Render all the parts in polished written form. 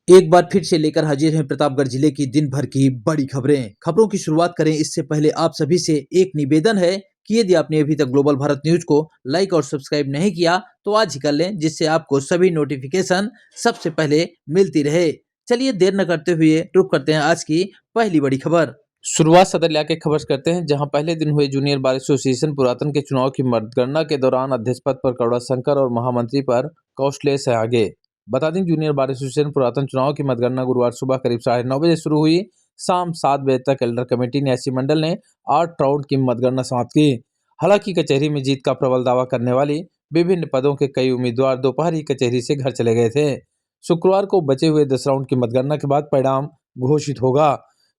एक बार फिर से लेकर हाजिर हैं प्रतापगढ़ जिले की दिन भर की बड़ी खबरें। खबरों की शुरुआत करें इससे पहले आप सभी से एक निवेदन है कि यदि आपने अभी तक ग्लोबल भारत न्यूज को लाइक और सब्सक्राइब नहीं किया तो आज ही कर लें, जिससे आपको सभी नोटिफिकेशन सबसे पहले मिलती रहे। चलिए देर न करते हुए रुक करते हैं आज की पहली बड़ी खबर। शुरुआत सदर इलाके खबर से करते हैं, जहां पहले दिन हुए जूनियर बार एसोसिएशन पुरातन के चुनाव की मतगणना के दौरान अध्यक्ष पद पर करुणा शंकर और महामंत्री पर कौशलेश है आगे। बता दें, जूनियर बार एसोसिएशन पुरातन चुनाव की मतगणना गुरुवार सुबह करीब 9:30 बजे शुरू हुई। शाम 7 बजे तक एल्डर कमेटी न्यासी मंडल ने 8 राउंड की मतगणना समाप्त की। हालांकि कचहरी में जीत का प्रबल दावा करने वाली विभिन्न पदों के कई उम्मीदवार दोपहर ही कचहरी से घर चले गए थे। शुक्रवार को बचे हुए 10 राउंड की मतगणना के बाद परिणाम घोषित होगा।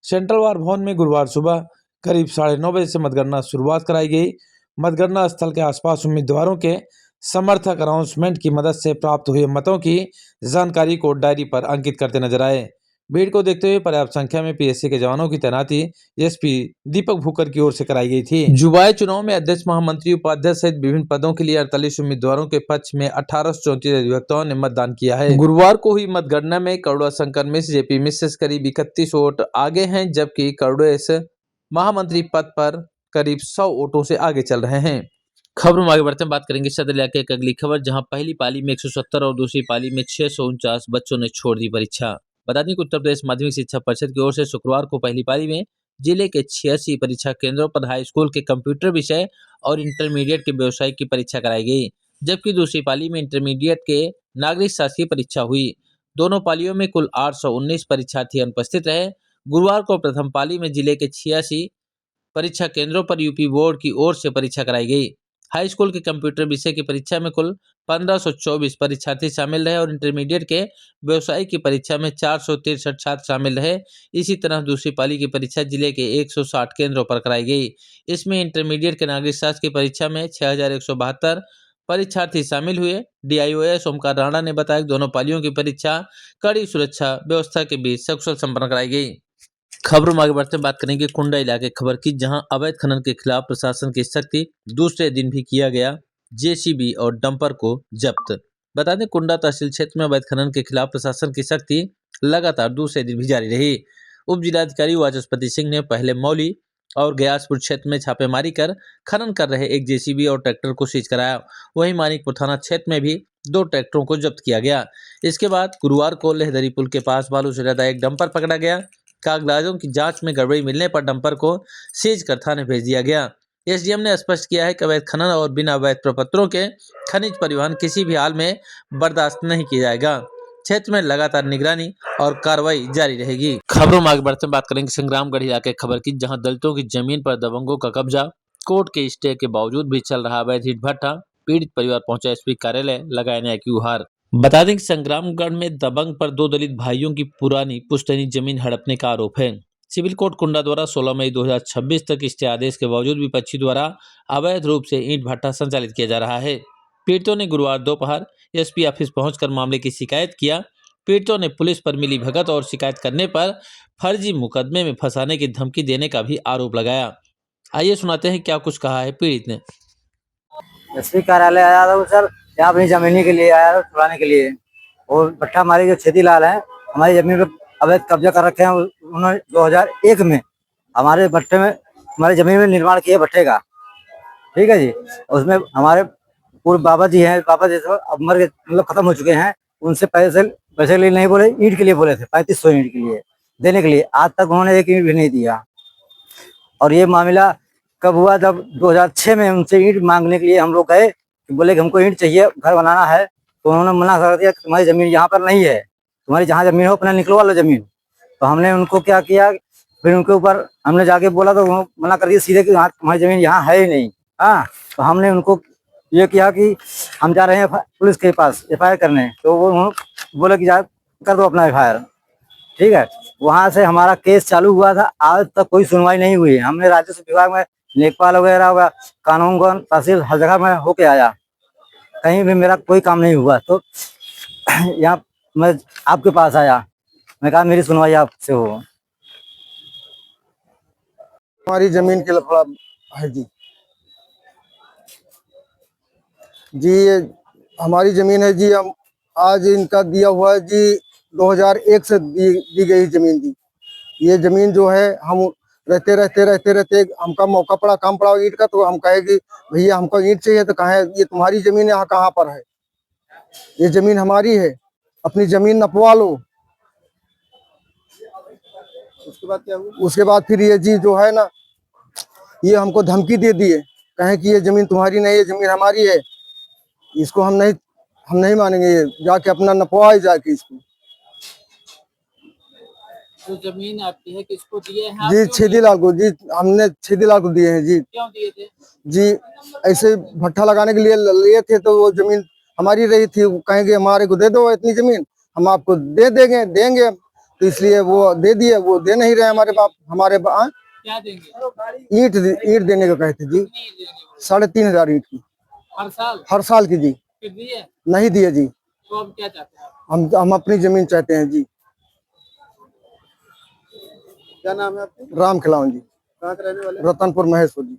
सेंट्रल वार भवन में गुरुवार सुबह करीब 9:30 बजे से मतगणना शुरुआत कराई गई। मतगणना स्थल के आसपास उम्मीदवारों के समर्थक अनाउंसमेंट की मदद से प्राप्त हुए मतों की जानकारी को डायरी पर अंकित करते नजर आए। भीड़ को देखते हुए पर्याप्त संख्या में पीएससी के जवानों की तैनाती एसपी दीपक भूकर की ओर से कराई गई थी। जुबाई चुनाव में अध्यक्ष, महामंत्री, उपाध्यक्ष सहित विभिन्न पदों के लिए 48 उम्मीदवारों के पक्ष में 1834 अधिवक्ताओं ने मतदान किया है। गुरुवार को हुई मतगणना में करुणा शंकर मिश्र, जेपी मिश्र से करीब 31 वोट आगे हैं, जबकि करुणेश महामंत्री पद पर करीब 100 वोटों से आगे चल रहे हैं। खबरों में आगे बढ़ते हैं, बात करेंगे सदर इलाके की अगली खबर, जहां पहली पाली में 170 और दूसरी पाली में 649 बच्चों ने छोड़ दी परीक्षा। बता दें कि उत्तर प्रदेश माध्यमिक शिक्षा परिषद की ओर से शुक्रवार को पहली पाली में जिले के 86 परीक्षा केंद्रों पर हाई स्कूल के कंप्यूटर विषय और इंटरमीडिएट के व्यवसायिक की परीक्षा कराई गई, जबकि दूसरी पाली में इंटरमीडिएट के नागरिक शास्त्री परीक्षा हुई। दोनों पालियों में कुल 819 परीक्षार्थी अनुपस्थित रहे। गुरुवार को प्रथम पाली में जिले के 86 परीक्षा केंद्रों पर यूपी बोर्ड की ओर से परीक्षा कराई गई। हाई स्कूल के कंप्यूटर विषय की परीक्षा में कुल 1524 परीक्षार्थी शामिल रहे और इंटरमीडिएट के व्यवसाय की परीक्षा में 463 छात्र शामिल रहे। इसी तरह दूसरी पाली की परीक्षा जिले के 160 केंद्रों पर कराई गई। इसमें इंटरमीडिएट के नागरिक शास्त्र की परीक्षा में 6172 परीक्षार्थी शामिल हुए। डीआईओएस ओमकार राणा ने बताया कि दोनों पालियों की परीक्षा कड़ी सुरक्षा व्यवस्था के बीच सकुशल संपन्न कराई गई। खबरों में आगे बढ़ते बात करेंगे कुंडा इलाके खबर की, जहां अवैध खनन के खिलाफ प्रशासन की सख्ती, दूसरे दिन भी किया गया जेसीबी और डंपर को जब्त। बता दें, कुंडा तहसील क्षेत्र में अवैध खनन के खिलाफ प्रशासन की सख्ती लगातार दूसरे दिन भी जारी रही। उप जिलाधिकारी वाचस्पति सिंह ने पहले मौली और गयासपुर क्षेत्र में छापेमारी कर खनन कर रहे एक जेसीबी और ट्रैक्टर को सीज कराया। वहीं मानिकपुर थाना क्षेत्र में भी 2 ट्रैक्टरों को जब्त किया गया। इसके बाद गुरुवार को लेहदरी पुल के पास बालू से लदा एक डंपर पकड़ा गया। कागजातों की जांच में गड़बड़ी मिलने पर डंपर को सीज कर थाने भेज दिया गया। एसडीएम ने स्पष्ट किया है कि अवैध खनन और बिना अवैध प्रपत्रों के खनिज परिवहन किसी भी हाल में बर्दाश्त नहीं किया जाएगा। क्षेत्र में लगातार निगरानी और कार्रवाई जारी रहेगी। खबरों में आगे बढ़ते बात करेंगे संग्रामगढ़ इलाके खबर की, जहां दलितों की जमीन पर दबंगों का कब्जा, कोर्ट के स्टे के बावजूद भी चल रहा अवैध ईंट भट्ठा, पीड़ित परिवार पहुंचा एसपी कार्यालय, लगाए न्याय की गुहार। बता दें कि संग्रामगढ़ में दबंग पर 2 दलित भाइयों की पुरानी पुश्तैनी जमीन हड़पने का आरोप है। सिविल कोर्ट कुंडा द्वारा 16 मई 2026 तक स्टे आदेश के बावजूद विपक्षी द्वारा अवैध रूप से ईंट भट्ठा संचालित किया जा रहा है। पीड़ितों ने गुरुवार दोपहर एसपी ऑफिस पहुंचकर मामले की शिकायत किया। पीड़ितों ने पुलिस पर मिली भगत और शिकायत करने पर फर्जी मुकदमे में फंसाने की धमकी देने का भी आरोप लगाया। आइए सुनाते हैं क्या कुछ कहा है पीड़ित ने। एसपी कार्यालय आया था सर, यहाँ अपनी जमीनी के लिए आया था, छुड़ाने के लिए। और भट्टा हमारे जो छेदी लाल है, हमारी जमीन पे अवैध कब्जा कर रखे हैं। उन्होंने 2001 में हमारे भट्टे में, हमारी जमीन में निर्माण किया भट्टे का। ठीक है जी। उसमें हमारे पूर्व बाबा जी हैं, बाबा जी तो अब मर गए, मतलब खत्म हो चुके हैं। उनसे पैसे के लिए नहीं बोले, ईंट के लिए बोले थे, 3500 ईंट के लिए देने के लिए। आज तक उन्होंने एक ईंट भी नहीं दिया। और ये मामला कब हुआ, जब 2006 में उनसे ईंट मांगने के लिए हम लोग गए, बोले कि हमको ईंट चाहिए, घर बनाना है। तो उन्होंने मना कर दिया कि तुम्हारी जमीन यहाँ पर नहीं है, तुम्हारी जहाँ जमीन हो अपना निकलवा लो जमीन। तो हमने उनको क्या किया, फिर उनके ऊपर हमने जाके बोला तो वो मना कर दिया सीधे कि तुम्हारी जमीन यहाँ है ही नहीं। हाँ, तो हमने उनको ये किया कि हम जा रहे हैं पुलिस के पास FIR करने। तो वो बोले कि जा कर दो अपना FIR। ठीक है, वहां से हमारा केस चालू हुआ था, आज तक कोई सुनवाई नहीं हुई। हमने राजस्व विभाग में, लेखपाल वगैरह हुआ, कानून तहसील, हर जगह में होके आया, कहीं भी मेरा कोई काम नहीं हुआ। तो यहाँ मैं आपके पास आया, मैं कहा मेरी सुनवाई आपसे हो। हमारी जमीन के लफड़ा है जी। जी ये हमारी जमीन है जी। हम आज इनका दिया हुआ है जी 2001 से दी गई जमीन थी। ये जमीन जो है हम रहते हमका मौका पड़ा, काम पड़ा ईंट का, तो हम कहे कि भैया हमको ईंट चाहिए, तो कहे ये तुम्हारी जमीन यहाँ कहाँ पर है, ये जमीन हमारी है, अपनी जमीन नपवा लो। उसके बाद क्या हुआ? उसके बाद फिर ये जी जो है ना, ये हमको धमकी दे दिए, कहे कि ये जमीन तुम्हारी नहीं है, जमीन हमारी है, इसको हम नहीं मानेंगे, ये जाके अपना नपवाए जाके इसको। जो जमीन आपकी है किसको दिए हैं आप? जी छेदीलाल को, जी हमने छेदीलाल को दिए हैं जी। क्यों दिए थे? जी ऐसे भट्ठा लगाने के लिए लिए थे, तो वो जमीन हमारी रही थी, वो कहेंगे हमारे को दे दो इतनी जमीन, हम आपको देंगे, तो इसलिए वो दे दिए, वो दे नहीं रहे हमारे बाप, क्या देंगे? ईंट देने को कहते जी, नहीं देंगे 3,500 ईंट की हर साल की जी। फिर दिए? नहीं दिए जी, तो अब क्या चाहते हैं आप? हम अपनी जमीन चाहते हैं जी। क्या नाम है आपका? राम खिलावन जी, कहाँ के रहने वाले? रतनपुर महेश्वर जी।